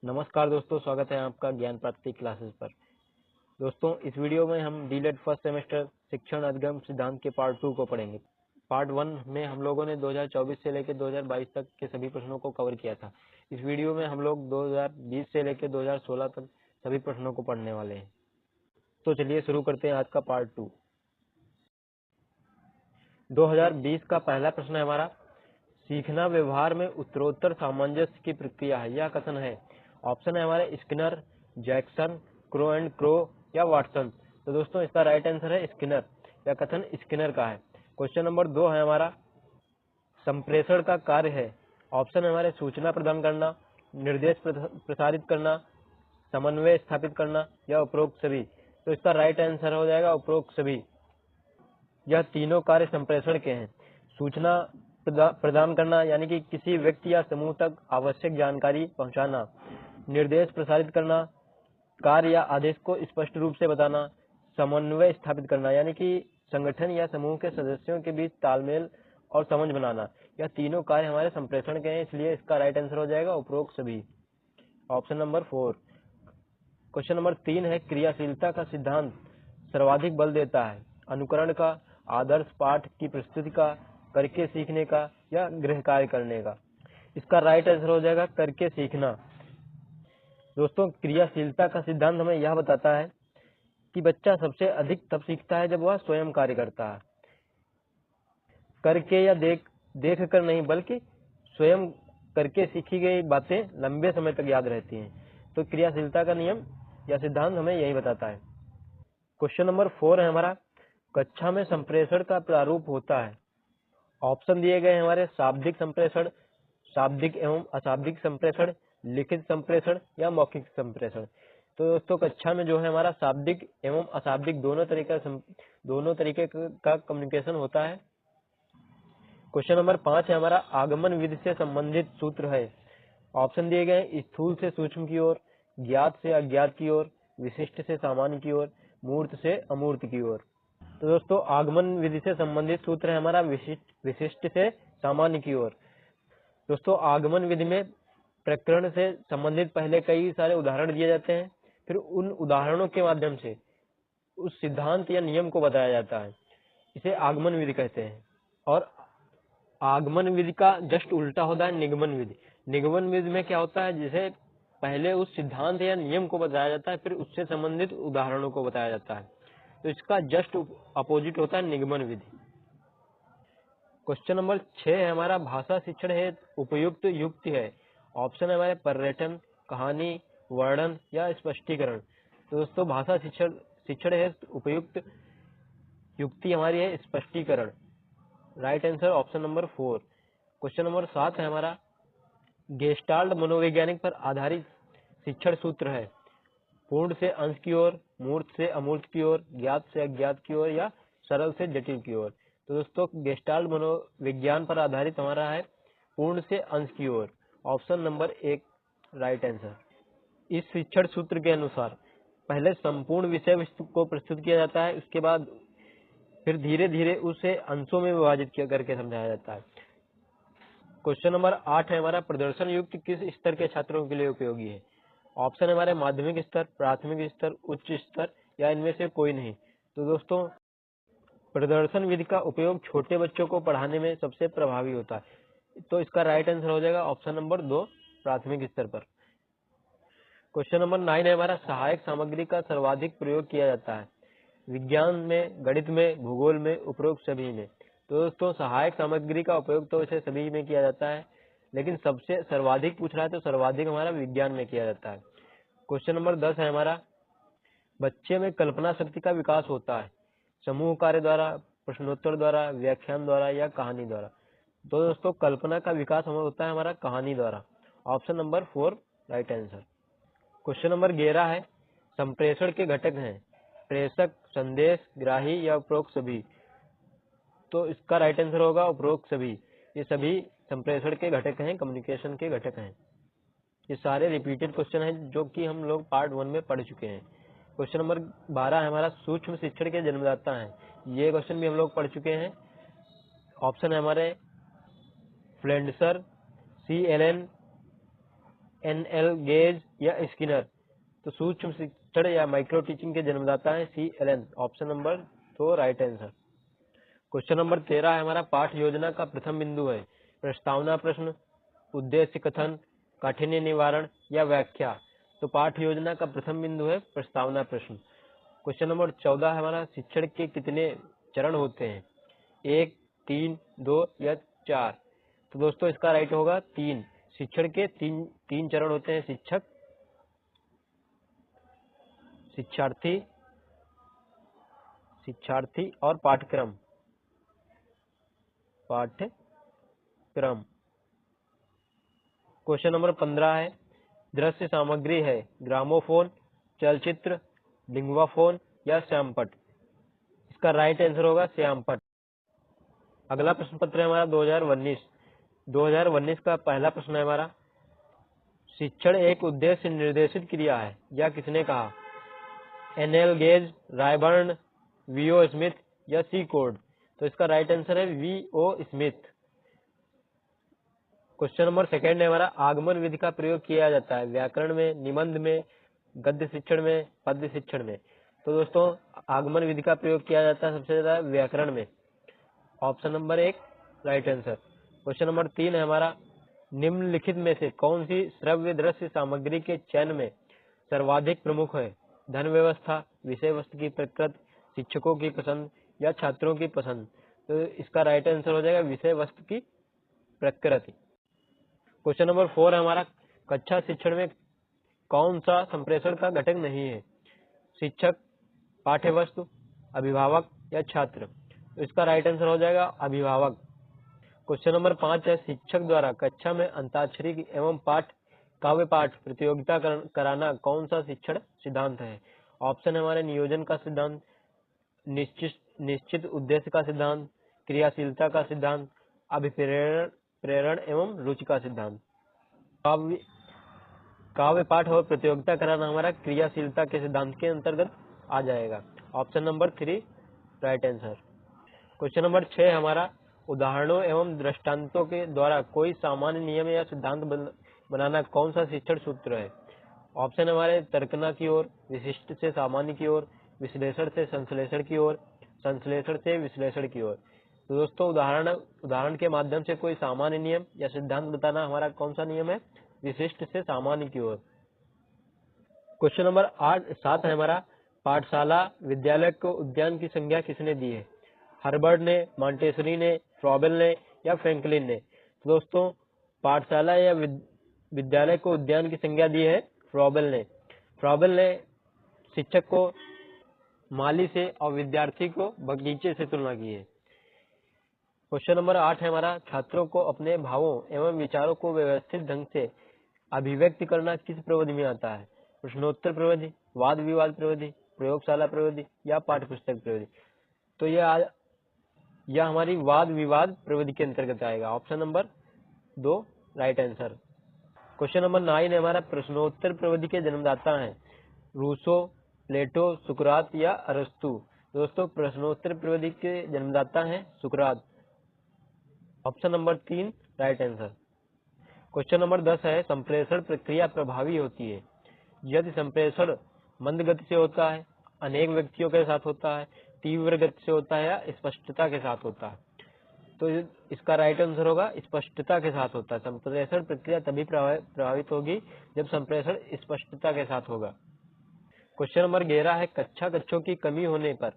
नमस्कार दोस्तों, स्वागत है आपका ज्ञान प्राप्ति क्लासेस पर। दोस्तों, इस वीडियो में हम डीलेट फर्स्ट सेमेस्टर शिक्षण अधिगम सिद्धांत के पार्ट 2 को पढ़ेंगे। पार्ट 1 में हम लोगों ने 2024 से लेकर 2022 तक के सभी प्रश्नों को कवर किया था। इस वीडियो में हम लोग 2020 से लेकर 2016 तक सभी प्रश्नों को पढ़ने वाले हैं। तो चलिए शुरू करते हैं आज का पार्ट 2। 2020 का पहला प्रश्न है हमारा, सीखना व्यवहार में उत्तरोत्तर सामंजस्य की प्रक्रिया है, यह कथन है। ऑप्शन है हमारे Skinner, Jackson, crow and crow या वाटसन। तो दोस्तों इसका राइट आंसर है स्किनर। यह कथन स्किनर का है। क्वेश्चन नंबर 2 है हमारा, संप्रेषण का कार्य है। ऑप्शन है हमारे सूचना प्रदान करना, निर्देश प्रसारित करना, समन्वय स्थापित करना या उपरोक्त सभी। तो इसका राइट आंसर हो जाएगा उपरोक्त सभी। यह तीनों कार्य संप्रेषण के हैं। सूचना प्रदान करना यानी कि किसी व्यक्ति या समूह तक आवश्यक जानकारी पहुंचाना, निर्देश प्रसारित करना, कार्य या आदेश को स्पष्ट रूप से बताना, समन्वय स्थापित करना यानी कि संगठन या समूह के सदस्यों के बीच तालमेल और समझ बनाना। यह तीनों कार्य हमारे संप्रेषण के हैं, इसलिए इसका राइट आंसर हो जाएगा उपरोक्त सभी, ऑप्शन नंबर 4। क्वेश्चन नंबर 3 है, क्रियाशीलता का सिद्धांत सर्वाधिक बल देता है। अनुकरण का, आदर्श पाठ की प्रस्तुति का, करके सीखने का या गृह कार्य करने का। इसका राइट आंसर हो जाएगा करके सीखना। दोस्तों, क्रियाशीलता का सिद्धांत हमें यह बताता है कि बच्चा सबसे अधिक तब सीखता है जब वह स्वयं कार्य करता है। करके या देख कर नहीं, बल्कि स्वयं करके सीखी गई बातें लंबे समय तक याद रहती हैं। तो क्रियाशीलता का नियम या सिद्धांत हमें यही बताता है। क्वेश्चन नंबर 4 है हमारा, कक्षा में संप्रेषण का प्रारूप होता है। ऑप्शन दिए गए हैं हमारे, शाब्दिक संप्रेषण, शाब्दिक एवं अशाब्दिक संप्रेषण, लिखित संप्रेषण या मौखिक संप्रेषण। तो दोस्तों कक्षा में जो है हमारा शाब्दिक एवं अशाब्दिक दोनों तरीके का कम्युनिकेशन होता है। क्वेश्चन नंबर 5 है हमारा, आगमन विधि से संबंधित सूत्र है। ऑप्शन दिए गए, स्थूल से सूक्ष्म की ओर, ज्ञात से अज्ञात की ओर, विशिष्ट से सामान्य की ओर, मूर्त से अमूर्त की ओर। तो दोस्तों आगमन विधि से संबंधित सूत्र है हमारा विशिष्ट से सामान्य की ओर। दोस्तों आगमन विधि में प्रकरण से संबंधित पहले कई सारे उदाहरण दिए जाते हैं, फिर उन उदाहरणों के माध्यम से उस सिद्धांत या नियम को बताया जाता है। इसे आगमन विधि कहते हैं। और आगमन विधि का जस्ट उल्टा होता है निगमन विधि। निगमन विधि में क्या होता है, जैसे पहले उस सिद्धांत या नियम को बताया जाता है, फिर उससे संबंधित उदाहरणों को बताया जाता है। तो इसका जस्ट अपोजिट होता है निगमन विधि। क्वेश्चन नंबर 6 है हमारा, भाषा शिक्षण हेतु उपयुक्त युक्ति है। ऑप्शन है हमारे पर्यटन, कहानी, वर्णन या स्पष्टीकरण। तो दोस्तों भाषा शिक्षण हेतु उपयुक्त युक्ति हमारी है स्पष्टीकरण। Right answer option number 4। Question number 7 है हमारा, गेस्टाल्ट मनोवैज्ञानिक पर आधारित शिक्षण सूत्र है। पूर्ण से अंश की ओर, मूर्त से अमूर्त की ओर, ज्ञात से अज्ञात की ओर या सरल से जटिल की ओर। तो दोस्तों गेस्टाल्ट मनोविज्ञान पर आधारित हमारा है पूर्ण से अंश की ओर, ऑप्शन नंबर 1 राइट आंसर। इस शिक्षण सूत्र के अनुसार पहले संपूर्ण विषय वस्तु को प्रस्तुत किया जाता है, उसके बाद फिर धीरे धीरे उसे अंशों में विभाजित करके समझाया जाता है। क्वेश्चन नंबर 8 है हमारा, प्रदर्शन युक्त किस स्तर के छात्रों के लिए उपयोगी है। ऑप्शन है हमारे माध्यमिक स्तर, प्राथमिक स्तर, उच्च स्तर या इनमें से कोई नहीं। तो दोस्तों प्रदर्शन विधि का उपयोग छोटे बच्चों को पढ़ाने में सबसे प्रभावी होता है। तो इसका राइट आंसर हो जाएगा ऑप्शन नंबर 2 प्राथमिक स्तर पर। क्वेश्चन नंबर 9 है हमारा, सहायक सामग्री का सर्वाधिक प्रयोग किया जाता है। विज्ञान में, गणित में, भूगोल में, उपरोक्त सभी में। तो दोस्तों सहायक सामग्री का उपयोग तो इसे सभी में किया जाता है, लेकिन सबसे सर्वाधिक पूछ रहा है तो सर्वाधिक हमारा विज्ञान में किया जाता है। क्वेश्चन नंबर 10 है हमारा, बच्चे में कल्पना शक्ति का विकास होता है समूह कार्य द्वारा, प्रश्नोत्तर द्वारा, व्याख्यान द्वारा या कहानी द्वारा। तो दोस्तों कल्पना का विकास होता है हमारा कहानी द्वारा, option number 4 right answer. Question number 11 है, संप्रेषण के घटक हैं प्रेषक, संदेश, ग्राही या उपरोक्त सभी। तो इसका राइट आंसर होगा उपरोक्त सभी। ये सभी संप्रेषण के घटक हैं, कम्युनिकेशन के घटक हैं। ये सारे रिपीटेड क्वेश्चन हैं जो कि हम लोग पार्ट 1 में पढ़ चुके हैं। क्वेश्चन नंबर 12 है हमारा, सूक्ष्म शिक्षण के जन्मदाता हैं। ये क्वेश्चन भी हम लोग पढ़ चुके हैं। ऑप्शन है हमारे फ्लेंडसर, सी एलन, NL गेज या स्किनर। तो सूक्ष्म शिक्षण या माइक्रो टीचिंग के जन्मदाता है CLN। Option number 2 right answer. Question number 13 है हमारा, पाठ योजना का प्रथम बिंदु है प्रस्तावना प्रश्न, उद्देश्य कथन, काठिन्य निवारण या व्याख्या। तो पाठ योजना का प्रथम बिंदु है प्रस्तावना प्रश्न। क्वेश्चन नंबर 14 है हमारा, शिक्षण के कितने चरण होते हैं, 1, 3, 2 या 4। तो दोस्तों इसका राइट होगा 3। शिक्षण के तीन चरण होते हैं, शिक्षक, शिक्षार्थी और पाठ्यक्रम। क्वेश्चन नंबर 15 है, दृश्य सामग्री है ग्रामोफोन, चलचित्र, लिंग्वाफोन या श्यामपट। इसका राइट आंसर होगा श्यामपट। अगला प्रश्न पत्र है हमारा 2019 का पहला प्रश्न है हमारा, शिक्षण एक उद्देश्य निर्देशित क्रिया है या किसने कहा, NL gauge, Ryburn, VO Smith या C कोड। तो इसका राइट आंसर है VO स्मिथ। क्वेश्चन नंबर 2 है हमारा, आगमन विधि का प्रयोग किया जाता है व्याकरण में, निबंध में, गद्य शिक्षण में, पद्य शिक्षण में। तो दोस्तों आगमन विधि का प्रयोग किया जाता है सबसे ज्यादा व्याकरण में। Option number 1 right answer. Question number 3 है हमारा, निम्नलिखित में से कौन सी श्रव्य दृश्य सामग्री के चयन में सर्वाधिक प्रमुख है, धन व्यवस्था, विषय वस्तु की प्रकृति, शिक्षकों की पसंद या छात्रों की पसंद। तो इसका राइट आंसर हो जाएगा विषय वस्तु की प्रकृति। क्वेश्चन नंबर 4 है हमारा, कक्षा शिक्षण में कौन सा संप्रेषण का घटक नहीं है, शिक्षक, पाठ्य वस्तु, अभिभावक या छात्र। तो इसका राइट आंसर हो जाएगा अभिभावक। क्वेश्चन नंबर 5 है, शिक्षक द्वारा कक्षा में अंताक्षरी एवं काव्य पाठ प्रतियोगिता कराना कौन सा शिक्षण सिद्धांत है। ऑप्शन है हमारे, नियोजन का सिद्धांत, निश्चित उद्देश्य का सिद्धांत, क्रियाशीलता का सिद्धांत, अभिप्रेरण एवं रुचि का सिद्धांत। काव्य पाठ और प्रतियोगिता कराना हमारा क्रियाशीलता के सिद्धांत के अंतर्गत आ जाएगा। Option number 3 right answer. Question number 6 हमारा, उदाहरणों एवं दृष्टांतों के द्वारा कोई सामान्य नियम या सिद्धांत बनाना कौन सा शिक्षण सूत्र है। ऑप्शन हमारे, तर्कना की ओर, विशिष्ट से सामान्य की ओर, विश्लेषण से संश्लेषण की ओर, संश्लेषण से विश्लेषण की ओर। तो दोस्तों उदाहरण के माध्यम से कोई सामान्य नियम या सिद्धांत बताना हमारा कौन सा नियम है, विशिष्ट से सामान्य की ओर। क्वेश्चन नंबर 7 है हमारा, पाठशाला विद्यालय को उद्यान की संज्ञा किसने दी है, हर्बर्ट ने, मॉन्टेसरी ने, फ्रॉबेल ने या फ्रैंकलिन ने। तो दोस्तों पाठशाला या विद्यालय को उद्यान की संज्ञा दी है फ्रॉबेल ने। फ्रॉबेल ने शिक्षक को माली से और विद्यार्थी को बगीचे से तुलना की है। क्वेश्चन नंबर 8 है हमारा, छात्रों को अपने भावों एवं विचारों को व्यवस्थित ढंग से अभिव्यक्त करना किस प्रविधि में आता है, प्रश्नोत्तर प्रविधि, वाद विवाद प्रविधि, प्रयोगशाला प्रविधि या पाठ्यपुस्तक प्रविधि। तो यह हमारी वाद विवाद प्रविधि के अंतर्गत आएगा। Option number 2 right answer. Question number 9 है हमारा, प्रश्नोत्तर प्रविधि के जन्मदाता हैं रूसो, प्लेटो, सुकरात या अरस्तु। दोस्तों प्रश्नोत्तर प्रविधि के जन्मदाता हैं सुकरात। Option number 3 right answer. Question number 10 है, संप्रेषण प्रक्रिया प्रभावी होती है यदि संप्रेषण मंद गति से होता है, अनेक व्यक्तियों के साथ होता है, तीव्र गति से होता है या स्पष्टता के साथ होता है। तो इसका राइट आंसर होगा स्पष्टता के साथ होता है। संप्रेषण प्रक्रिया तभी प्रभावित होगी जब संप्रेषण स्पष्टता के साथ होगा। क्वेश्चन नंबर 11 है, कक्षा कक्षों की कमी होने पर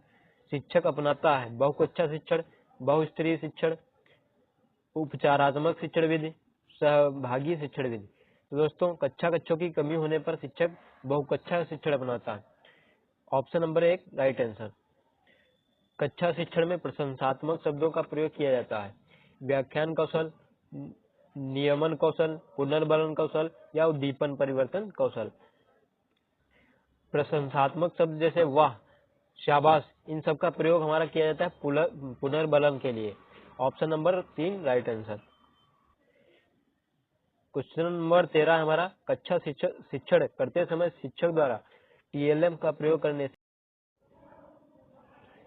शिक्षक अपनाता है बहुकक्षा शिक्षण, बहुस्तरीय शिक्षण, उपचारात्मक शिक्षण विधि, सहभागी शिक्षण विधि। तो दोस्तों कक्षा कक्षों की कमी होने पर शिक्षक बहुकक्षा शिक्षण अपनाता है। Option number 1 right answer. कक्षा शिक्षण में प्रशंसात्मक शब्दों का प्रयोग किया जाता है, व्याख्यान कौशल, नियमन कौशल, पुनर्बलन कौशल या उद्दीपन परिवर्तन कौशल। प्रशंसात्मक शब्द जैसे वाह, शाबाश, इन सब का प्रयोग हमारा किया जाता है पुनर्बलन के लिए। Option number 3 right answer. Question number 13 हमारा, कक्षा शिक्षण करते समय शिक्षक द्वारा TLM का प्रयोग करने से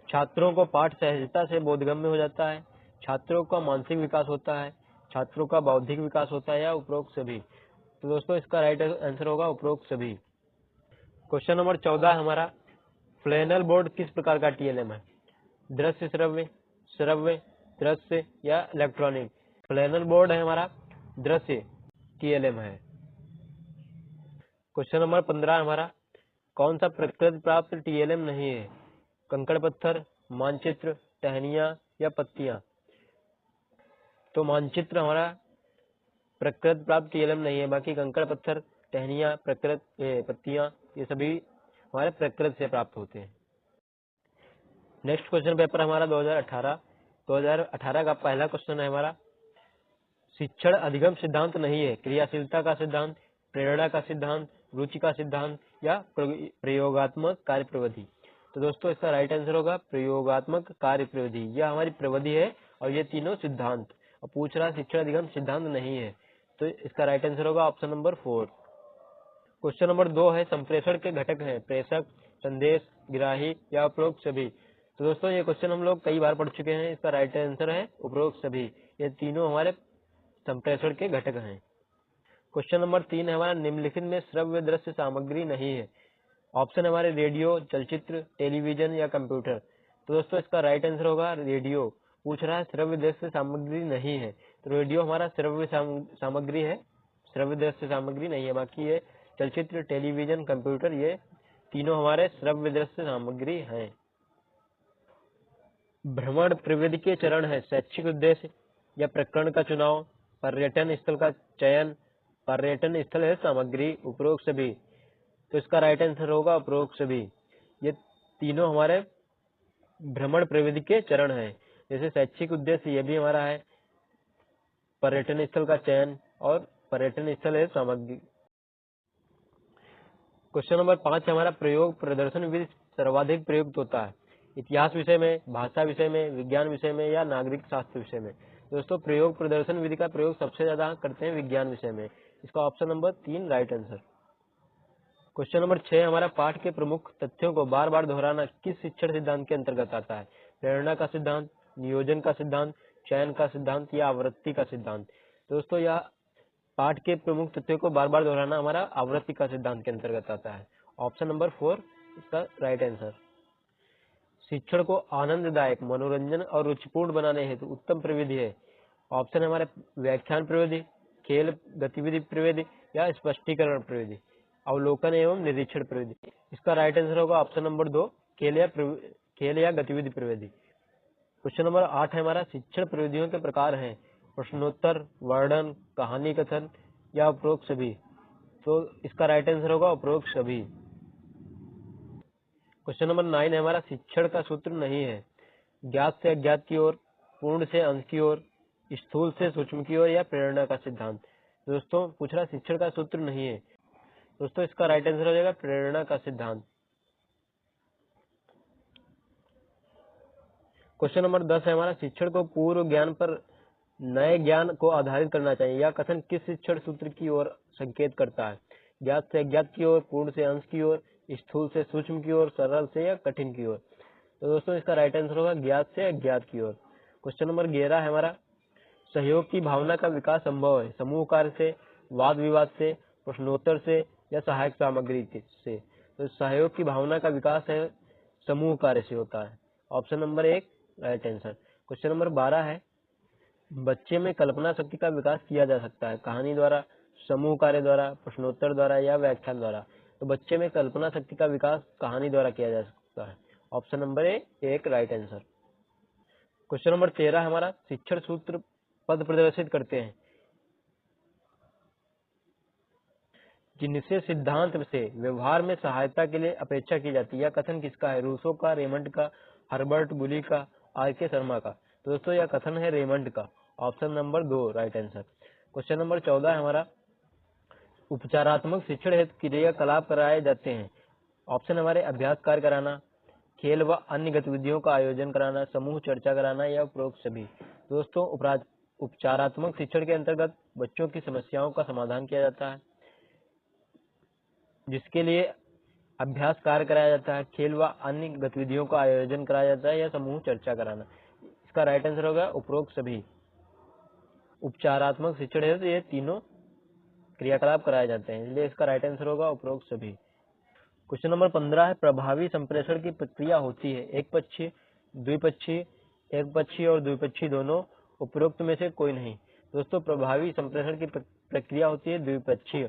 छात्रों को पाठ सहजता से बोधगम्य हो जाता है, छात्रों का मानसिक विकास होता है, छात्रों का बौद्धिक विकास होता है या उपरोक्त सभी। तो दोस्तों इसका राइट आंसर होगा उपरोक्त सभी। क्वेश्चन नंबर 14 हमारा, फ्लैनल बोर्ड किस प्रकार का टीएलएम है? दृश्य श्रव्य, श्रव्य दृश्य या इलेक्ट्रॉनिक? फ्लैनल बोर्ड है हमारा दृश्य टीएलएम है। क्वेश्चन नंबर 15 हमारा, कौन सा प्रकृति प्राप्त टीएलएम नहीं है? कंकड़ पत्थर, मानचित्र, टहनियां या पत्तियां? तो मानचित्र हमारा प्रकृति प्राप्त टीएलएम नहीं है, बाकी कंकड़ पत्थर, टहनियां, पत्तियां ये सभी हमारे प्रकृति से प्राप्त होते हैं। नेक्स्ट क्वेश्चन पेपर हमारा 2018 का पहला क्वेश्चन है हमारा, शिक्षण अधिगम सिद्धांत नहीं है, क्रियाशीलता का सिद्धांत, प्रेरणा का सिद्धांत, रुचि का सिद्धांत या प्रयोगात्मक कार्य प्रविधि? तो दोस्तों इसका राइट आंसर होगा प्रयोगात्मक कार्य प्रविधि। यह हमारी प्रविधि है और ये तीनों सिद्धांत। और पूछ रहा शिक्षण अधिगम सिद्धांत नहीं है, तो इसका राइट आंसर होगा ऑप्शन नंबर 4। क्वेश्चन नंबर 2 है, संप्रेषण के घटक हैं प्रेषक, संदेश, ग्राही या उपरोक्त सभी? तो दोस्तों ये क्वेश्चन हम लोग कई बार पढ़ चुके हैं। इसका राइट आंसर है उपरोक्त सभी। ये तीनों हमारे संप्रेषण के घटक हैं। क्वेश्चन नंबर 3 है हमारा, निम्नलिखित में श्रव्य दृश्य सामग्री नहीं है। ऑप्शन हमारे रेडियो, चलचित्र, टेलीविजन या कंप्यूटर? तो दोस्तों इसका राइट आंसर होगा रेडियो। पूछ रहा है श्रव्य दृश्य सामग्री नहीं है, तो रेडियो हमारा श्रव्य सामग्री है, श्रव्य दृश्य सामग्री नहीं है। बाकी ये चलचित्र, टेलीविजन, कंप्यूटर ये तीनों हमारे श्रव्य दृश्य सामग्री हैं। भ्रमण प्रविधि के चरण है शैक्षिक उद्देश्य या प्रकरण का चुनाव, पर्यटन स्थल का चयन, पर्यटन स्थल है सामग्री, उपरोक्त सभी? तो इसका राइट आंसर होगा उपरोक्त सभी। ये तीनों हमारे भ्रमण प्रविधि के चरण हैं। जैसे शैक्षिक उद्देश्य ये भी हमारा है, पर्यटन स्थल का चयन और पर्यटन स्थल है सामग्री। क्वेश्चन नंबर 5 हमारा, प्रयोग प्रदर्शन विधि सर्वाधिक प्रयुक्त होता है इतिहास विषय में, भाषा विषय में, विज्ञान विषय में या नागरिक शास्त्र विषय में? दोस्तों प्रयोग प्रदर्शन विधि का प्रयोग सबसे ज्यादा करते हैं विज्ञान विषय में। इसका option number 3 right answer. Question number 6 हमारा, पाठ के प्रमुख तथ्यों को बार बार दोहराना किस शिक्षण सिद्धांत के अंतर्गत आता है? प्रेरणा का सिद्धांत, नियोजन का सिद्धांत, चयन का सिद्धांत या आवृत्ति का सिद्धांत? दोस्तों यह पाठ के प्रमुख तथ्यों को बार बार दोहराना हमारा आवृत्ति का सिद्धांत के अंतर्गत आता है। ऑप्शन नंबर 4 इसका राइट आंसर। शिक्षण को आनंददायक, मनोरंजन और रुचिपूर्ण बनाने हेतु उत्तम प्रविधि है। ऑप्शन हमारे व्याख्यान प्रविधि, खेल गतिविधि प्रविधि या स्पष्टीकरण प्रविधि, अवलोकन एवं निरीक्षण प्रविधि? इसका राइट आंसर होगा ऑप्शन नंबर 2 खेल या गतिविधि प्रविधि। क्वेश्चन नंबर 8 है हमारा, शिक्षण प्रविधियों के प्रकार हैं प्रश्नोत्तर, वर्णन, कहानी कथन या उपरोक्त सभी? तो इसका राइट आंसर होगा उपरोक्त सभी। क्वेश्चन नंबर 9 है हमारा, शिक्षण का सूत्र नहीं है ज्ञात से अज्ञात की ओर, पूर्ण से अंश की ओर, स्थूल से सूक्ष्म की ओर या प्रेरणा का सिद्धांत? दोस्तों पूछ रहा शिक्षण का सूत्र नहीं है, दोस्तों इसका राइट आंसर हो जाएगा प्रेरणा का सिद्धांत। क्वेश्चन नंबर 10 है हमारा, शिक्षण को पूर्व ज्ञान पर नए ज्ञान को आधारित करना चाहिए। यह कथन किस शिक्षण सूत्र की ओर संकेत करता है? ज्ञात से अज्ञात की ओर, पूर्ण से अंश की ओर, स्थूल से सूक्ष्म की ओर, सरल से या कठिन की ओर? तो दोस्तों इसका राइट आंसर होगा ज्ञात से अज्ञात की ओर। क्वेश्चन नंबर 11 है हमारा, सहयोग की भावना का विकास संभव है समूह कार्य से, वाद विवाद से, प्रश्नोत्तर से या सहायक सामग्री से? तो सहयोग की भावना का विकास है समूह कार्य से होता है। Option number 1 right answer. Question number 12 है, बच्चे में कल्पना शक्ति का विकास किया जा सकता है कहानी द्वारा, समूह कार्य द्वारा, प्रश्नोत्तर द्वारा या व्याख्यान द्वारा? तो बच्चे में कल्पना शक्ति का विकास कहानी द्वारा किया जा सकता है। Option number 1 right answer. Question number 13 हमारा, शिक्षण सूत्र पद प्रदर्शित करते हैं जिनसे सिद्धांत से व्यवहार में सहायता के लिए अपेक्षा की जाती है। यह कथन किसका है? रूसो का, रेमंड का, हर्बर्ट गुली का, आर.के. शर्मा का? तो दोस्तों यह कथन है रेमंड का। Option number 2 right answer. Question number 14 हमारा, उपचारात्मक शिक्षण हेतु क्रियाकलाप कराए जाते हैं। ऑप्शन हमारे अभ्यास कार्य कराना, खेल व अन्य गतिविधियों का आयोजन कराना, समूह चर्चा कराना या उपरोक्त सभी? दोस्तों उपचारात्मक शिक्षण के अंतर्गत बच्चों की समस्याओं का समाधान किया जाता है, जिसके लिए अभ्यास कार्य कराया जाता है, खेल व अन्य गतिविधियों का आयोजन कराया जाता है या समूह चर्चा कराना। इसका राइट आंसर होगा उपरोक्त सभी। उपचारात्मक शिक्षण है तो ये तीनों क्रियाकलाप कराए जाते हैं, इसलिए इसका राइट आंसर होगा उपरोक्त सभी। क्वेश्चन नंबर 15 है, प्रभावी संप्रेषण की प्रक्रिया होती है एक पक्षीय, द्विपक्षीय, एक पक्षीय और द्विपक्षीय दोनों, उपरोक्त में से कोई नहीं। दोस्तों प्रभावी संप्रेषण की प्रक्रिया होती है द्विपक्षीय।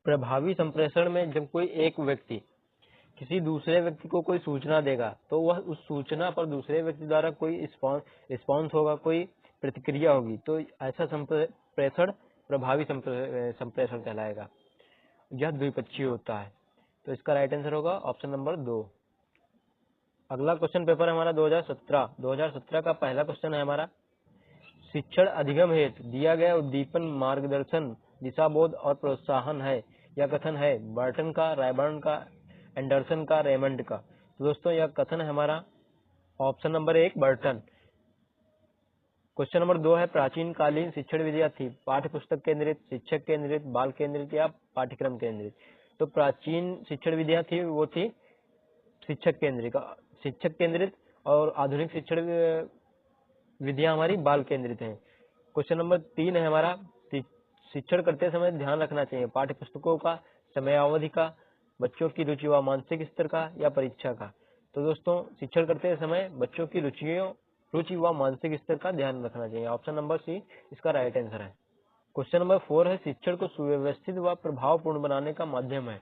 प्रभावी संप्रेषण में जब कोई एक व्यक्ति किसी दूसरे व्यक्ति को कोई सूचना देगा तो वह उस सूचना पर दूसरे व्यक्ति द्वारा कोई रिस्पॉन्स होगा, कोई प्रतिक्रिया होगी, तो ऐसा संप्रेषण प्रभावी संप्रेषण कहलाएगा। यह द्विपक्षीय होता है, तो इसका राइट आंसर होगा ऑप्शन नंबर 2। अगला क्वेश्चन पेपर है हमारा 2017 का पहला क्वेश्चन है हमारा, शिक्षण अधिगम हेतु दिया गया उद्दीपन मार्गदर्शन दिशाबोध और प्रोत्साहन है। यह कथन है बर्टन का, रायबर्न का, एंडरसन का, रेमंड का। तो दोस्तों यह कथन है हमारा option number 1 Burton. Question number 2 है, प्राचीन कालीन शिक्षण विधियां थी पाठ्य पुस्तक केंद्रित, शिक्षक केंद्रित, बाल केंद्रित या पाठ्यक्रम केंद्रित। तो प्राचीन शिक्षण विधियां थी वो थी शिक्षक केंद्रित और आधुनिक शिक्षण विधियां हमारी बाल केंद्रित हैं। क्वेश्चन नंबर 3 है हमारा, शिक्षण करते समय ध्यान रखना चाहिए पाठ्य पुस्तकों का, समयावधि का, बच्चों की रुचि व मानसिक स्तर का या परीक्षा का। तो दोस्तों शिक्षण करते समय बच्चों की रुचि व मानसिक स्तर का ध्यान रखना चाहिए। ऑप्शन नंबर सी इसका राइट आंसर है। क्वेश्चन नंबर 4 है, शिक्षण को सुव्यवस्थित व प्रभावपूर्ण बनाने का माध्यम है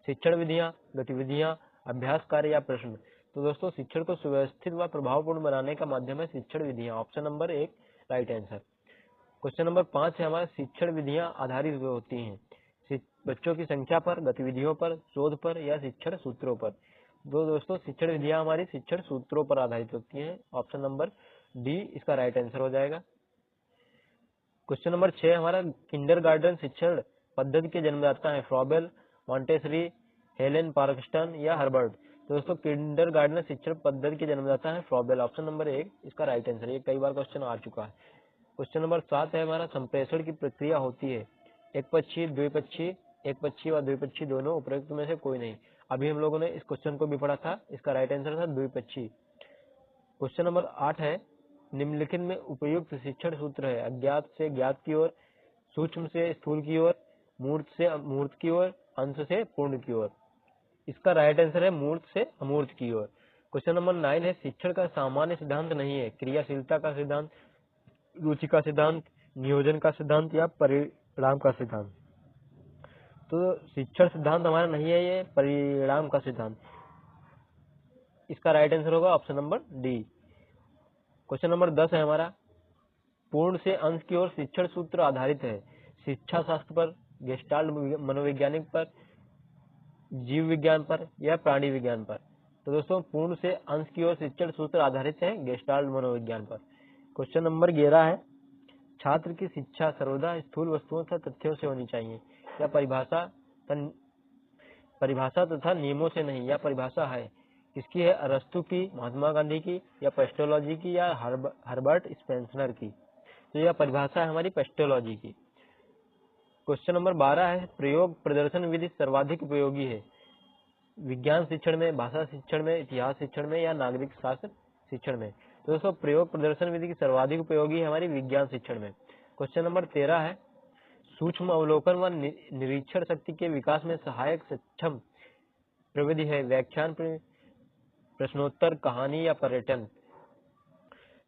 शिक्षण विधियां, गतिविधियां, अभ्यास कार्य या प्रश्न। तो दोस्तों शिक्षण को सुव्यवस्थित व प्रभावपूर्ण बनाने का माध्यम है शिक्षण विधियां। Option number 1 right answer. Question number 5 है हमारा, शिक्षण विधियां आधारित होती हैं बच्चों की संख्या पर, गतिविधियों पर, शोध पर या शिक्षण सूत्रों पर। दोस्तों शिक्षण विधियां हमारी शिक्षण सूत्रों पर आधारित होती हैं। ऑप्शन नंबर डी इसका राइट आंसर हो जाएगा। क्वेश्चन नंबर 6 हमारा, किंडरगार्टन शिक्षण पद्धति के जन्मदाता है फ्रॉबेल, मॉन्टेसरी, हेलेन पार्क्सटन या हर्बर्ट। तो दोस्तों किंडरगार्टन शिक्षण पद्धति के जन्मदाता है फ्रॉबेल। ऑप्शन नंबर 1 इसका राइट आंसर। ये कई बार क्वेश्चन आ चुका है। क्वेश्चन नंबर 7 है हमारा, संप्रेषण की प्रक्रिया होती है एक पक्षीय, द्विपक्षीय, एक पक्षीय व द्विपक्षीय दोनों, उपरोक्त में से कोई नहीं। अभी हम लोगों ने इस क्वेश्चन को भी पढ़ा था, इसका राइट आंसर था द्विपक्षीय। क्वेश्चन नंबर 8 है, निम्नलिखित में उपयुक्त शिक्षण सूत्र है अज्ञात से ज्ञात की ओर, सूक्ष्म से स्थूल की ओर, मूर्त से अमूर्त की ओर, अंश से पूर्ण की ओर। इसका राइट आंसर है मूर्त से अमूर्त की ओर। क्वेश्चन नंबर 9 है, शिक्षण का सामान्य सिद्धांत नहीं है क्रियाशीलता का सिद्धांत, रुचि का सिद्धांत, नियोजन का सिद्धांत या परिणाम का सिद्धांत। तो शिक्षण सिद्धांत हमारा नहीं है, ये परिणाम का सिद्धांत। इसका राइट आंसर होगा option number D. Question number 10 है हमारा, पूर्ण से अंश की ओर शिक्षण सूत्र आधारित है शिक्षा शास्त्र पर, गेस्टाल्ट मनोवैज्ञानिक पर, जीव विज्ञान पर या प्राणी विज्ञान पर। तो दोस्तों पूर्ण से अंश की ओर शिक्षण सूत्र आधारित है गेस्टाल्ट मनोविज्ञान पर। क्वेश्चन नंबर 11 है, छात्र की शिक्षा सर्वदा स्थूल वस्तुओं तथा तथ्यों से होनी चाहिए या परिभाषा तथा नियमों से नहीं। या परिभाषा है किसकी है, अरस्तु की, महात्मा गांधी की या पेस्टोलॉजी की या हर्बर्ट स्पेंसर की। तो यह परिभाषा है हमारी पेस्टोलॉजी की। क्वेश्चन नंबर 12 है, प्रयोग प्रदर्शन विधि सर्वाधिक उपयोगी है विज्ञान शिक्षण में, भाषा शिक्षण में, इतिहास शिक्षण में या नागरिक शास्त्र शिक्षण में। तो दोस्तों प्रयोग प्रदर्शन विधि की सर्वाधिक उपयोगी है हमारी विज्ञान शिक्षण में। क्वेश्चन नंबर 13 है, सूक्ष्म अवलोकन व निरीक्षण शक्ति के विकास में सहायक सक्षम प्रविधि है व्याख्यान, प्रश्नोत्तर, कहानी या पर्यटन।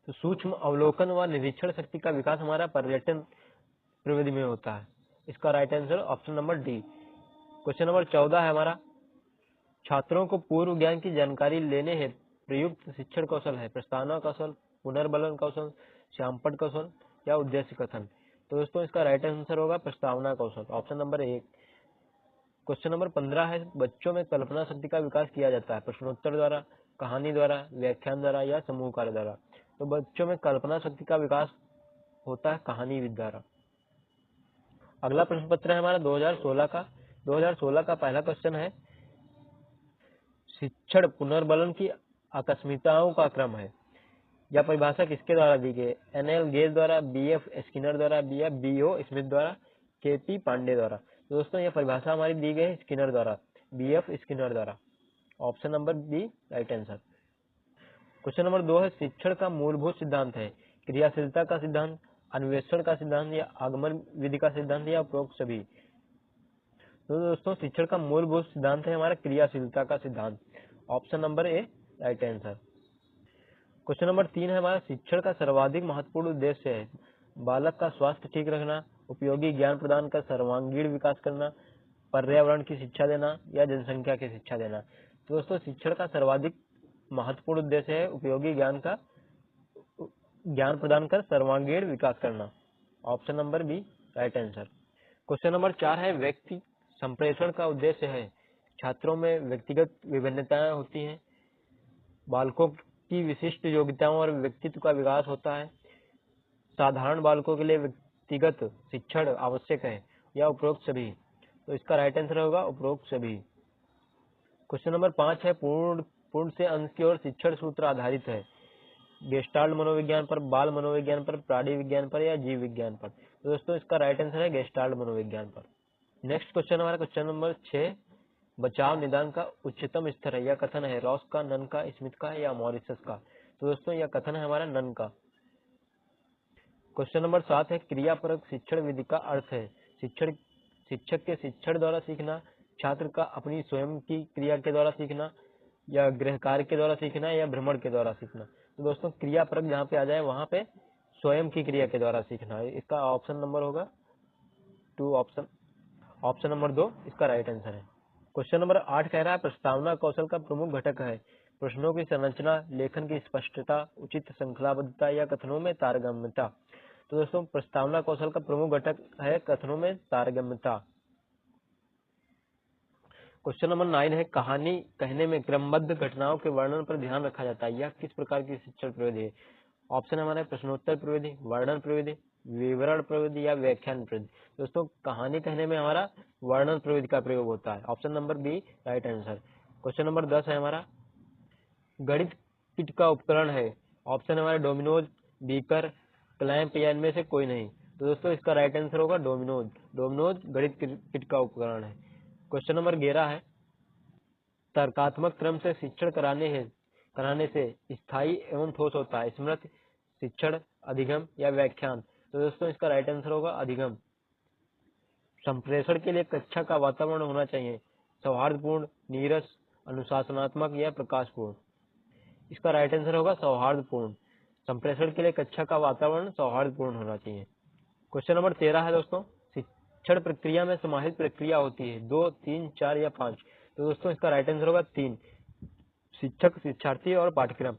तो सूक्ष्म अवलोकन व निरीक्षण शक्ति का विकास हमारा पर्यटन प्रविधि में होता है। इसका right answer option number D. Question number 14 है हमारा, छात्रों को पूर्व ज्ञान की जानकारी लेने हेतु प्रयुक्त शिक्षण कौशल है प्रस्तावना कौशल, पुनर्बलन कौशल, श्यामपट्ट कौशल या उद्देश्य कथन। तो दोस्तों इसका राइट आंसर होगा प्रस्तावना कौशल। Option number 1। क्वेश्चन नंबर 15 है, बच्चों में कल्पना शक्ति का विकास किया जाता है प्रश्नोत्तर द्वारा, कहानी द्वारा, व्याख्यान द्वारा या समूह कार्य द्वारा। तो बच्चों में कल्पना शक्ति का विकास होता है कहानी द्वारा। अगला प्रश्न पत्र है हमारा 2016 का। 2016 का पहला क्वेश्चन है, शिक्षण पुनर्बलन की आकस्मिकताओं का क्रम है। यह परिभाषा किसके द्वारा दी गई, एनएल गेज द्वारा, बीएफ स्किनर द्वारा या बीओ स्मिथ द्वारा, केपी पांडे द्वारा। तो दोस्तों यह परिभाषा हमारी दी गई है स्किनर द्वारा, बीएफ स्किनर द्वारा। Option number B right answer. Question number 2 है, शिक्षण का मूलभूत सिद्धांत है क्रियाशीलता का सिद्धांत, अन्वेषण का सिद्धांत या आगमन विधि का सिद्धांत या उपरोक्त सभी। तो दोस्तों शिक्षण का मूलभूत सिद्धांत है हमारा क्रियाशीलता का सिद्धांत। Option number A right answer. Question number 3 है हमारा शिक्षण का सर्वाधिक महत्वपूर्ण उद्देश्य है बालक का स्वास्थ्य ठीक रखना, उपयोगी ज्ञान प्रदान कर सर्वांगीण विकास करना, पर्यावरण की शिक्षा देना या जनसंख्या की शिक्षा देना। तो दोस्तों शिक्षण का सर्वाधिक महत्वपूर्ण उद्देश्य है उपयोगी ज्ञान प्रदान कर सर्वांगीण विकास करना। Option number B right answer. Question number 4 है व्यक्ति संप्रेषण का उद्देश्य है छात्रों में व्यक्तिगत विभिन्नताएं होती हैं, बालकों की विशिष्ट योग्यताओं और व्यक्तित्व का विकास होता है, साधारण बालकों के लिए व्यक्तिगत शिक्षण आवश्यक है या उपरोक्त सभी। तो इसका राइट आंसर होगा उपरोक्त सभी। क्वेश्चन नंबर 5 है पूर्ण से अंश की ओर शिक्षण सूत्र आधारित है गेस्टाल्ट मनोविज्ञान पर, बाल मनोविज्ञान पर, प्राणी विज्ञान पर या जीव विज्ञान पर। तो दोस्तों इसका राइट आंसर है गेस्टाल्ट मनोविज्ञान पर। नेक्स्ट क्वेश्चन हमारा क्वेश्चन नंबर 6 बचाव निदान का उच्चतम स्तर है। यह कथन है रॉस का, नन का, स्मिथ का या मॉरिसस का। तो दोस्तों यह कथन है हमारा नन का। क्वेश्चन नंबर 7 है क्रियापरक शिक्षण विधि का अर्थ है शिक्षक के शिक्षण द्वारा सीखना, छात्र का अपनी स्वयं की क्रिया के द्वारा सीखना या गृह कार्य के द्वारा सीखना या भ्रमण के द्वारा सीखना। तो दोस्तों क्रियापरक जहाँ पे आ जाए वहां पे स्वयं की क्रिया के द्वारा सीखना है। इसका ऑप्शन नंबर होगा 2 ऑप्शन नंबर 2 इसका राइट आंसर है। क्वेश्चन नंबर 8 कह रहा है प्रस्तावना कौशल का प्रमुख घटक है प्रश्नों की संरचना, लेखन की स्पष्टता, उचित श्रृंखलाबद्धता या कथनों में तारगम्यता। तो दोस्तों प्रस्तावना कौशल का प्रमुख घटक है कथनों में तारगम्यता। क्वेश्चन नंबर 9 है कहानी कहने में क्रमबद्ध घटनाओं के वर्णन पर ध्यान रखा जाता है। यह किस प्रकार की शिक्षण प्रविधि है। ऑप्शन हमारा प्रश्नोत्तर प्रविधि, वर्णन प्रविधि, विवरण प्रविधि या व्याख्यान प्रविधि। दोस्तों कहानी कहने में हमारा वर्णन प्रविधि का प्रयोग होता है। Option number B right answer. Question number 10 है हमारा गणित किट का उपकरण है। ऑप्शन हमारा डोमिनोज, बीकर, क्लैंप या इनमें से कोई नहीं। तो दोस्तों इसका राइट आंसर होगा डोमिनोज गणित किट का उपकरण है। क्वेश्चन नंबर 11 है तर्कात्मक क्रम से शिक्षण कराने से स्थायी एवं ठोस होता है स्मृति, शिक्षण, अधिगम या व्याख्यान। तो दोस्तों इसका राइट आंसर होगा अधिगम। संप्रेषण के लिए कक्षा का वातावरण होना चाहिए सौहार्दपूर्ण, नीरस, अनुशासनात्मक या प्रकाशपूर्ण। इसका राइट आंसर होगा सौहार्दपूर्ण। संप्रेषण के लिए कक्षा का वातावरण सौहार्दपूर्ण होना चाहिए। क्वेश्चन नंबर 13 है दोस्तों शिक्षण प्रक्रिया में समाहित प्रक्रिया होती है 2, 3, 4 या 5। तो दोस्तों इसका राइट आंसर होगा 3 शिक्षक, शिक्षार्थी और पाठ्यक्रम।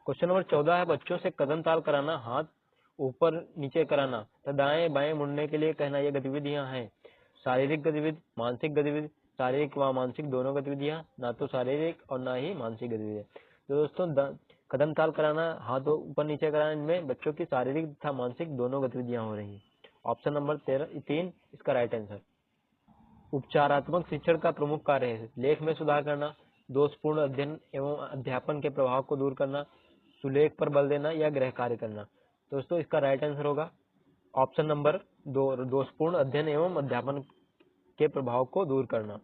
क्वेश्चन नंबर 14 है बच्चों से कदम ताल कराना, हाथ ऊपर नीचे कराना तथा दाएं बाएं मुड़ने के लिए कहना ये गतिविधियां हैं शारीरिक गतिविधि, मानसिक गतिविधि, शारीरिक व मानसिक दोनों गतिविधियां, ना तो शारीरिक और ना ही मानसिक गतिविधियां। तो दोस्तों कदम ताल कराना, हाथ ऊपर नीचे कराना, इनमें बच्चों की शारीरिक तथा मानसिक दोनों गतिविधियां हो रही है। ऑप्शन नंबर 3 इसका राइट आंसर। उपचारात्मक शिक्षण का प्रमुख कार्य है लेख में सुधार करना, दोषपूर्ण अध्ययन एवं अध्यापन के प्रभाव को दूर करना, सुलेख पर बल देना या गृह कार्य करना। दोस्तों इसका राइट आंसर होगा ऑप्शन नंबर 2 दोषपूर्ण अध्ययन एवं अध्यापन के प्रभाव को दूर करना।